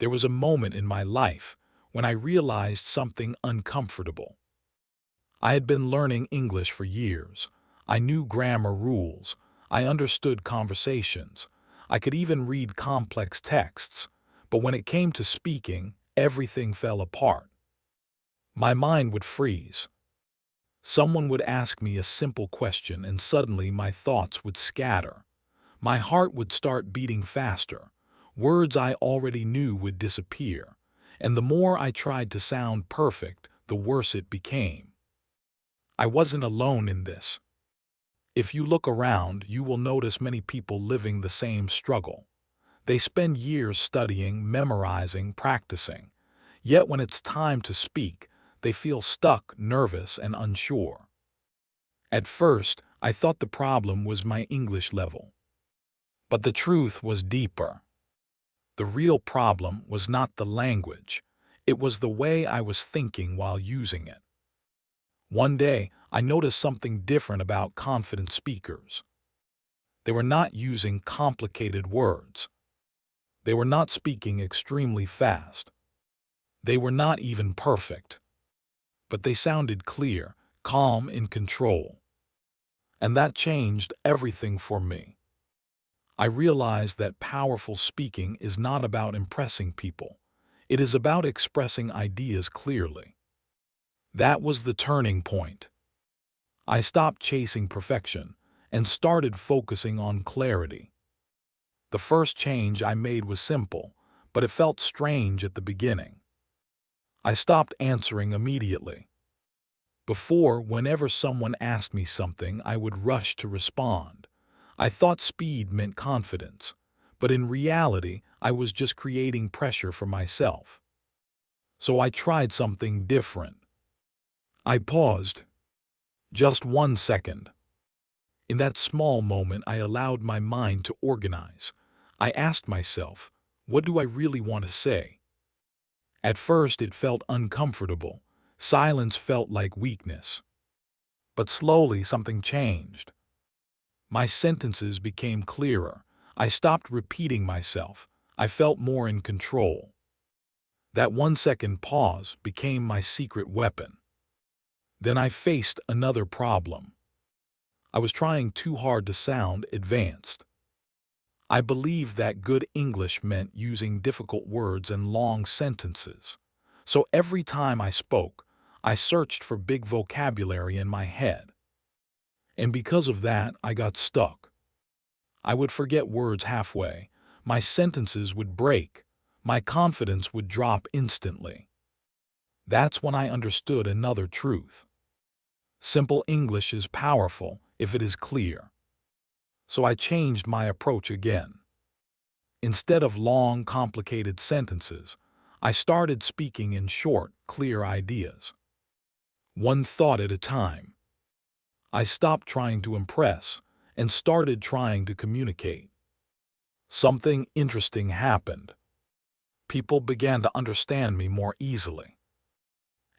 there was a moment in my life when I realized something uncomfortable. I had been learning English for years. I knew grammar rules. I understood conversations. I could even read complex texts. But when it came to speaking, everything fell apart. My mind would freeze. Someone would ask me a simple question and suddenly my thoughts would scatter. My heart would start beating faster. Words I already knew would disappear. And the more I tried to sound perfect, the worse it became. I wasn't alone in this. If you look around, you will notice many people living the same struggle. They spend years studying, memorizing, practicing. Yet when it's time to speak, they feel stuck, nervous, and unsure. At first, I thought the problem was my English level. But the truth was deeper. The real problem was not the language. It was the way I was thinking while using it. One day, I noticed something different about confident speakers. They were not using complicated words. They were not speaking extremely fast. They were not even perfect. But they sounded clear, calm, in control. And that changed everything for me. I realized that powerful speaking is not about impressing people. It is about expressing ideas clearly. That was the turning point. I stopped chasing perfection and started focusing on clarity. The first change I made was simple, but it felt strange at the beginning. I stopped answering immediately. Before, whenever someone asked me something, I would rush to respond. I thought speed meant confidence, but in reality, I was just creating pressure for myself. So I tried something different. I paused. Just 1 second. In that small moment, I allowed my mind to organize. I asked myself, what do I really want to say? At first, it felt uncomfortable. Silence felt like weakness. But slowly, something changed. My sentences became clearer. I stopped repeating myself. I felt more in control. That 1 second pause became my secret weapon. Then I faced another problem. I was trying too hard to sound advanced. I believed that good English meant using difficult words and long sentences. So every time I spoke, I searched for big vocabulary in my head. And because of that, I got stuck. I would forget words halfway. My sentences would break. My confidence would drop instantly. That's when I understood another truth. Simple English is powerful if it is clear. So I changed my approach again. Instead of long, complicated sentences, I started speaking in short, clear ideas. One thought at a time. I stopped trying to impress and started trying to communicate. Something interesting happened. People began to understand me more easily.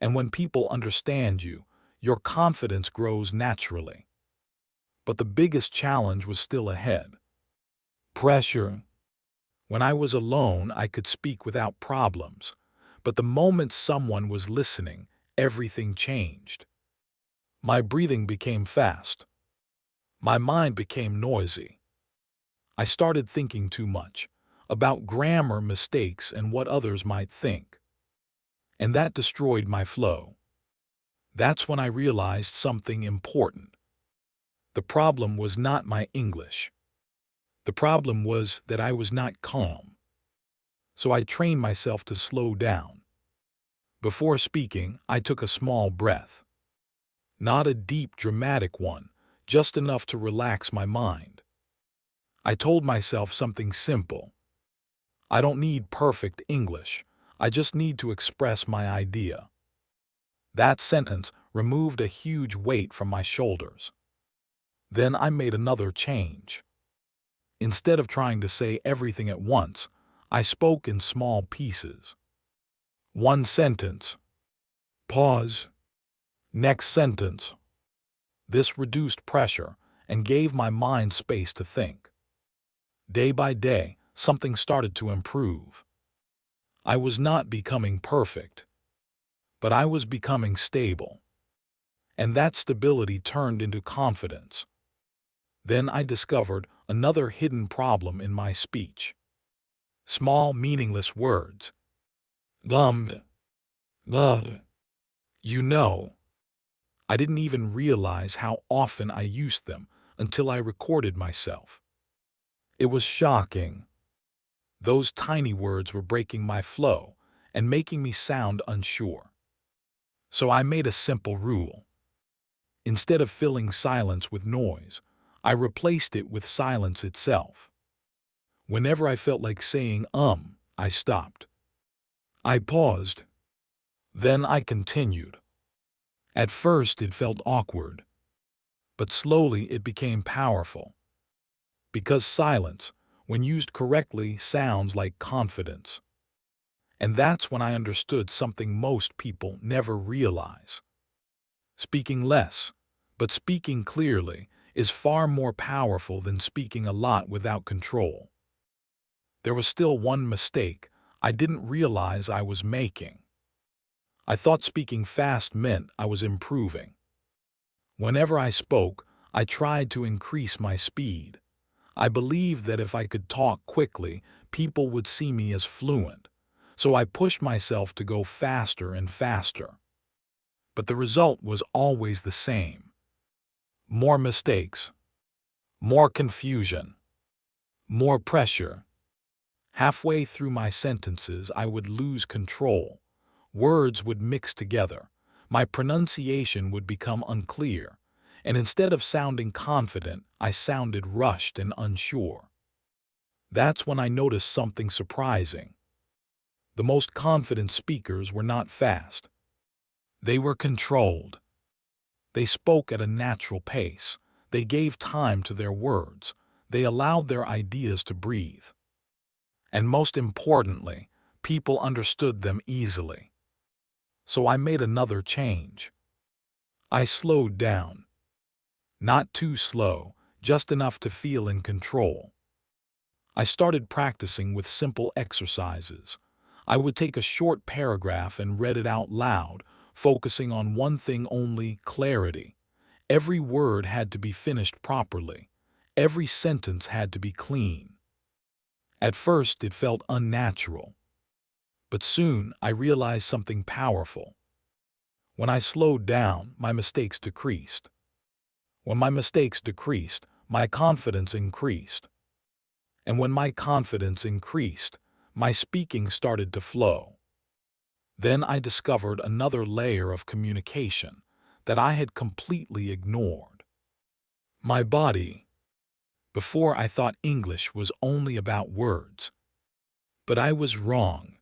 And when people understand you, your confidence grows naturally. But the biggest challenge was still ahead. Pressure. When I was alone, I could speak without problems. But the moment someone was listening, everything changed. My breathing became fast. My mind became noisy. I started thinking too much about grammar mistakes and what others might think. And that destroyed my flow. That's when I realized something important. The problem was not my English. The problem was that I was not calm. So I trained myself to slow down. Before speaking, I took a small breath. Not a deep, dramatic one, just enough to relax my mind. I told myself something simple. I don't need perfect English. I just need to express my idea. That sentence removed a huge weight from my shoulders. Then I made another change. Instead of trying to say everything at once, I spoke in small pieces. One sentence. Pause. Next sentence. This reduced pressure and gave my mind space to think. Day by day, something started to improve. I was not becoming perfect, but I was becoming stable. And that stability turned into confidence. Then I discovered another hidden problem in my speech. Small, meaningless words. Glummed. Glud. You know, I didn't even realize how often I used them until I recorded myself. It was shocking. Those tiny words were breaking my flow and making me sound unsure. So I made a simple rule. Instead of filling silence with noise, I replaced it with silence itself. Whenever I felt like saying I stopped. I paused. Then I continued. At first it felt awkward, but slowly it became powerful. Because silence, when used correctly, sounds like confidence. And that's when I understood something most people never realize. Speaking less, but speaking clearly, is far more powerful than speaking a lot without control. There was still one mistake I didn't realize I was making. I thought speaking fast meant I was improving. Whenever I spoke, I tried to increase my speed. I believed that if I could talk quickly, people would see me as fluent. So I pushed myself to go faster and faster. But the result was always the same. More mistakes, more confusion, more pressure. Halfway through my sentences, I would lose control. Words would mix together. My pronunciation would become unclear. And instead of sounding confident, I sounded rushed and unsure. That's when I noticed something surprising. The most confident speakers were not fast. They were controlled. They spoke at a natural pace. They gave time to their words. They allowed their ideas to breathe. And most importantly, people understood them easily. So I made another change. I slowed down. Not too slow, just enough to feel in control. I started practicing with simple exercises. I would take a short paragraph and read it out loud, focusing on one thing only: clarity. Every word had to be finished properly. Every sentence had to be clean. At first it felt unnatural, but soon I realized something powerful. When I slowed down, my mistakes decreased. When my mistakes decreased, my confidence increased. And when my confidence increased, my speaking started to flow. Then I discovered another layer of communication that I had completely ignored. My body. Before, I thought English was only about words. But I was wrong.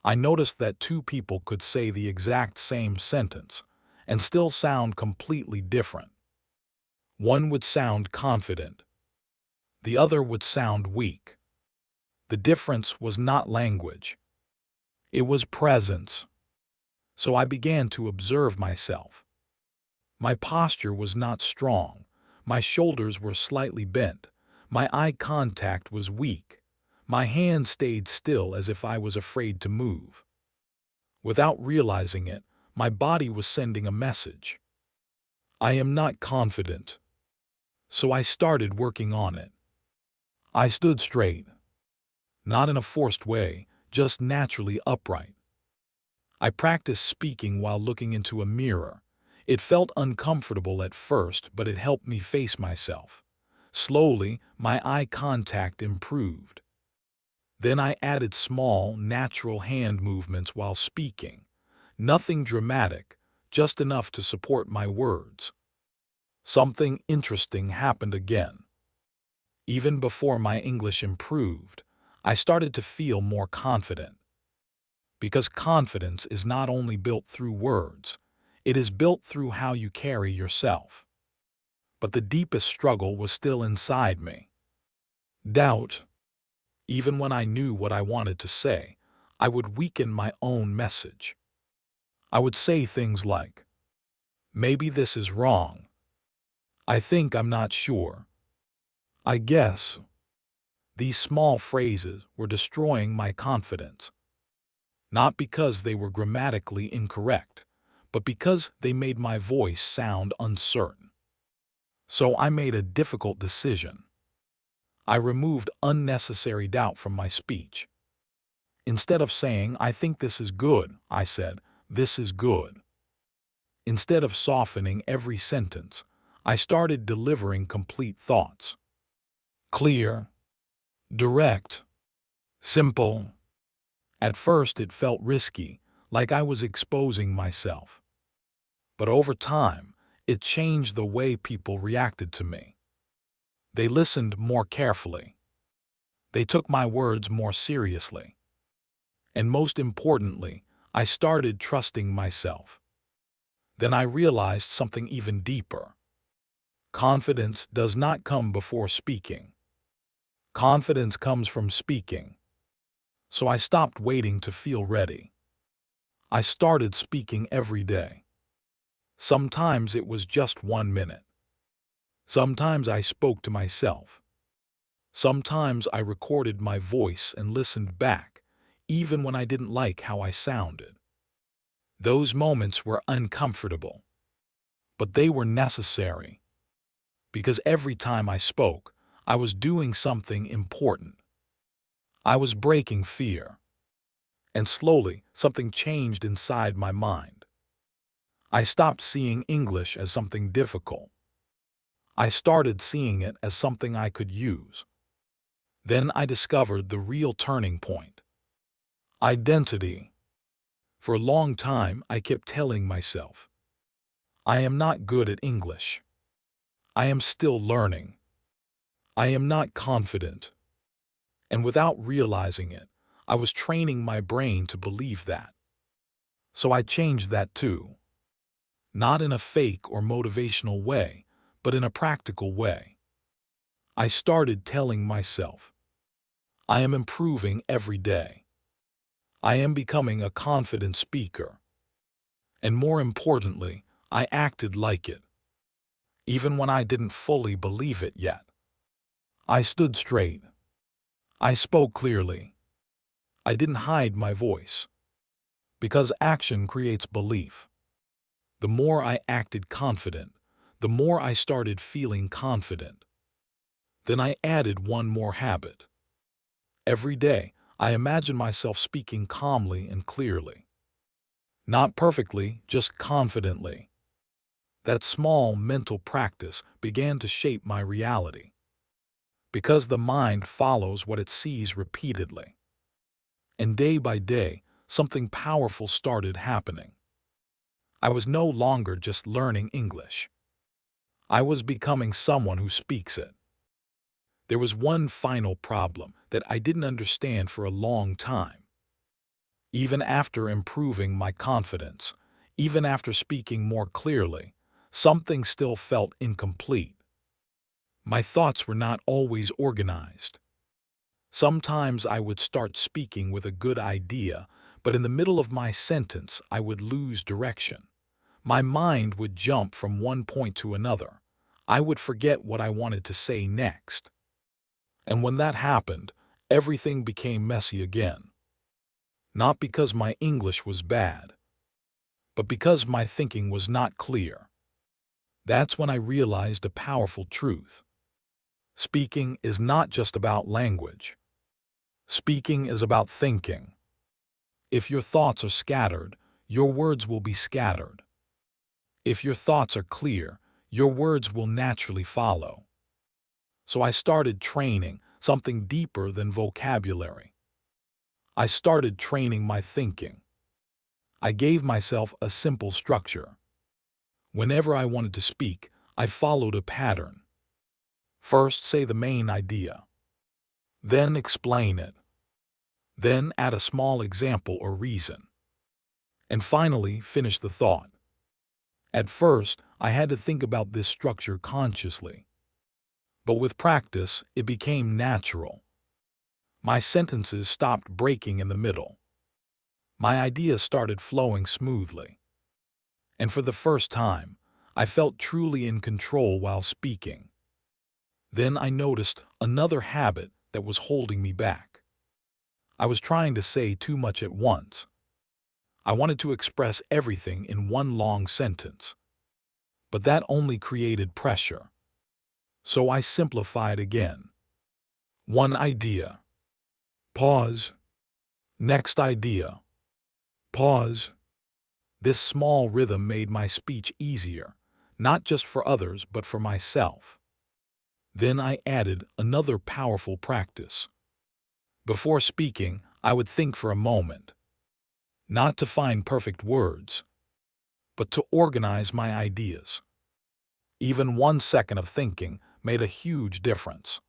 I noticed that two people could say the exact same sentence and still sound completely different. One would sound confident. The other would sound weak. The difference was not language. It was presence. So I began to observe myself. My posture was not strong. My shoulders were slightly bent. My eye contact was weak. My hands stayed still as if I was afraid to move. Without realizing it, my body was sending a message. I am not confident. So I started working on it. I stood straight. Not in a forced way, just naturally upright. I practiced speaking while looking into a mirror. It felt uncomfortable at first, but it helped me face myself. Slowly, my eye contact improved. Then I added small, natural hand movements while speaking. Nothing dramatic, just enough to support my words. Something interesting happened again. Even before my English improved, I started to feel more confident. Because confidence is not only built through words, it is built through how you carry yourself. But the deepest struggle was still inside me. Doubt. Even when I knew what I wanted to say, I would weaken my own message. I would say things like, maybe this is wrong. I think I'm not sure. I guess. These small phrases were destroying my confidence. not because they were grammatically incorrect, but because they made my voice sound uncertain. So I made a difficult decision. I removed unnecessary doubt from my speech. Instead of saying, "I think this is good," I said, "This is good." Instead of softening every sentence, I started delivering complete thoughts. Clear, direct, simple. At first it felt risky, like I was exposing myself. But over time, it changed the way people reacted to me. They listened more carefully. They took my words more seriously. And most importantly, I started trusting myself. Then I realized something even deeper. Confidence does not come before speaking. Confidence comes from speaking. So I stopped waiting to feel ready. I started speaking every day. Sometimes it was just 1 minute. Sometimes I spoke to myself. Sometimes I recorded my voice and listened back, even when I didn't like how I sounded. Those moments were uncomfortable, but they were necessary, because every time I spoke, I was doing something important. I was breaking fear, and slowly something changed inside my mind. I stopped seeing English as something difficult. I started seeing it as something I could use. Then I discovered the real turning point. Identity. For a long time, I kept telling myself, "I am not good at English. I am still learning. I am not confident." And without realizing it, I was training my brain to believe that. So I changed that too. Not in a fake or motivational way, but in a practical way. I started telling myself, "I am improving every day. I am becoming a confident speaker." And more importantly, I acted like it, even when I didn't fully believe it yet. I stood straight. I spoke clearly. I didn't hide my voice. Because action creates belief. The more I acted confident, the more I started feeling confident. Then I added one more habit. Every day, I imagined myself speaking calmly and clearly. Not perfectly, just confidently. That small mental practice began to shape my reality. Because the mind follows what it sees repeatedly. And day by day, something powerful started happening. I was no longer just learning English. I was becoming someone who speaks it. There was one final problem that I didn't understand for a long time. Even after improving my confidence, even after speaking more clearly, something still felt incomplete. My thoughts were not always organized. Sometimes I would start speaking with a good idea, but in the middle of my sentence I would lose direction. My mind would jump from one point to another. I would forget what I wanted to say next. And when that happened, everything became messy again. Not because my English was bad, but because my thinking was not clear. That's when I realized a powerful truth. Speaking is not just about language. Speaking is about thinking. If your thoughts are scattered, your words will be scattered. If your thoughts are clear, your words will naturally follow. So I started training something deeper than vocabulary. I started training my thinking. I gave myself a simple structure. Whenever I wanted to speak, I followed a pattern. First, say the main idea. Then explain it. Then add a small example or reason. And finally, finish the thought. At first, I had to think about this structure consciously. But with practice, it became natural. My sentences stopped breaking in the middle. My ideas started flowing smoothly. And for the first time, I felt truly in control while speaking. Then I noticed another habit that was holding me back. I was trying to say too much at once. I wanted to express everything in one long sentence, but that only created pressure. So I simplified again. One idea. Pause. Next idea. Pause. This small rhythm made my speech easier, not just for others but for myself. Then I added another powerful practice. Before speaking, I would think for a moment, not to find perfect words, but to organize my ideas. Even 1 second of thinking made a huge difference,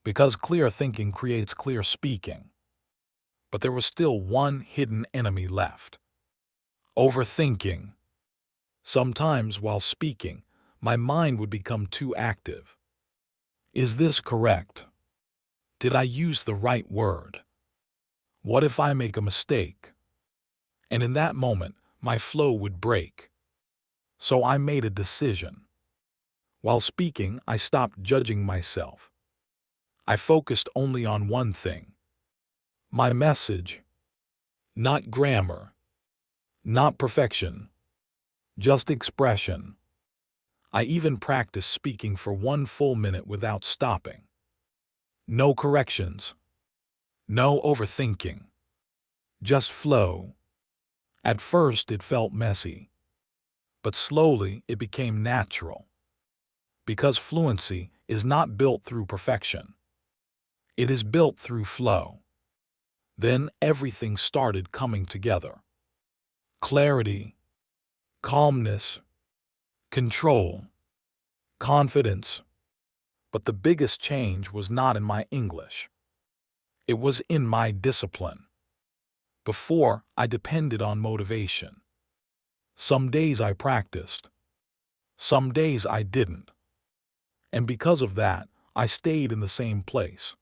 because clear thinking creates clear speaking. But there was still one hidden enemy left: overthinking. Sometimes while speaking, my mind would become too active. Is this correct? Did I use the right word? What if I make a mistake? And in that moment, my flow would break. So I made a decision. While speaking, I stopped judging myself. I focused only on one thing: my message. Not grammar, not perfection, just expression. I even practiced speaking for 1 full minute without stopping. No corrections, no overthinking, just flow. At first it felt messy, but slowly it became natural. Because fluency is not built through perfection. It is built through flow. Then everything started coming together. Clarity, calmness, control, confidence. But the biggest change was not in my English. It was in my discipline. Before, I depended on motivation. Some days I practiced. Some days I didn't. And because of that, I stayed in the same place.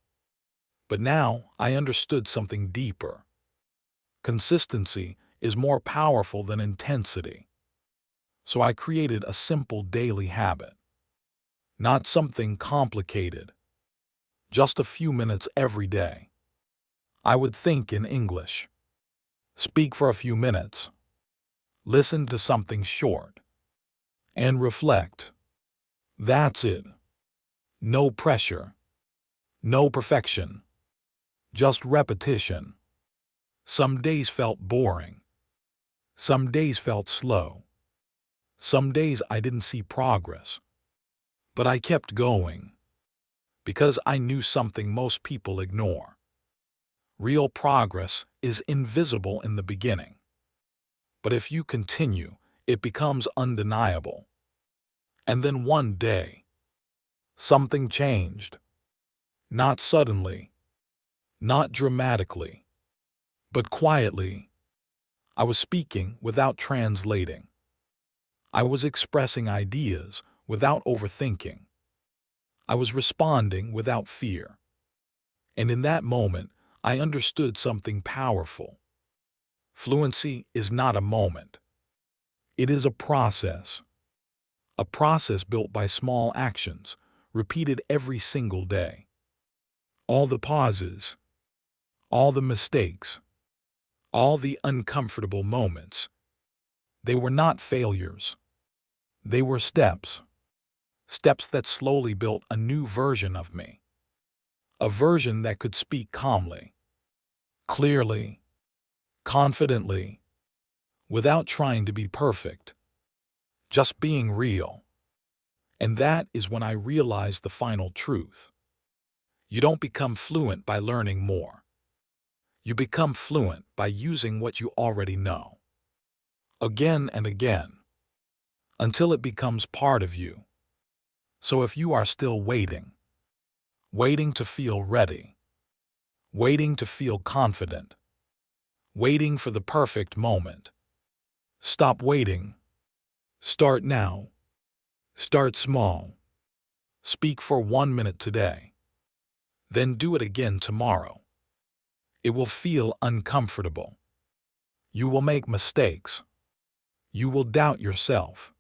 But now I understood something deeper. Consistency is more powerful than intensity. So I created a simple daily habit. Not something complicated. Just a few minutes every day. I would think in English. Speak for a few minutes. Listen to something short. And reflect. That's it. No pressure. No perfection. Just repetition. Some days felt boring. Some days felt slow. Some days I didn't see progress. But I kept going. Because I knew something most people ignore. Real progress is invisible in the beginning. But if you continue, it becomes undeniable. And then one day, something changed. Not suddenly, not dramatically, but quietly. I was speaking without translating. I was expressing ideas without overthinking. I was responding without fear. And in that moment, I understood something powerful. Fluency is not a moment. It is a process. A process built by small actions, repeated every single day. All the pauses, all the mistakes, all the uncomfortable moments. They were not failures. They were steps. Steps that slowly built a new version of me. A version that could speak calmly, clearly, confidently, without trying to be perfect. Just being real. And that is when I realized the final truth. You don't become fluent by learning more. You become fluent by using what you already know. Again and again. Until it becomes part of you. So if you are still waiting, waiting to feel ready, waiting to feel confident, waiting for the perfect moment, stop waiting. Start now. Start small. Speak for 1 minute today. Then do it again tomorrow. It will feel uncomfortable. You will make mistakes. You will doubt yourself.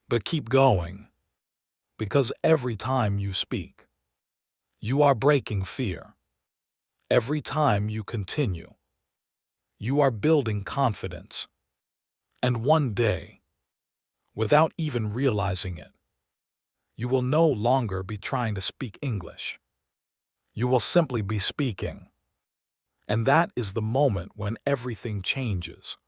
But keep going. Because every time you speak, you are breaking fear. Every time you continue, You are building confidence. And one day, without even realizing it, you will no longer be trying to speak English. You will simply be speaking. And that is the moment when everything changes.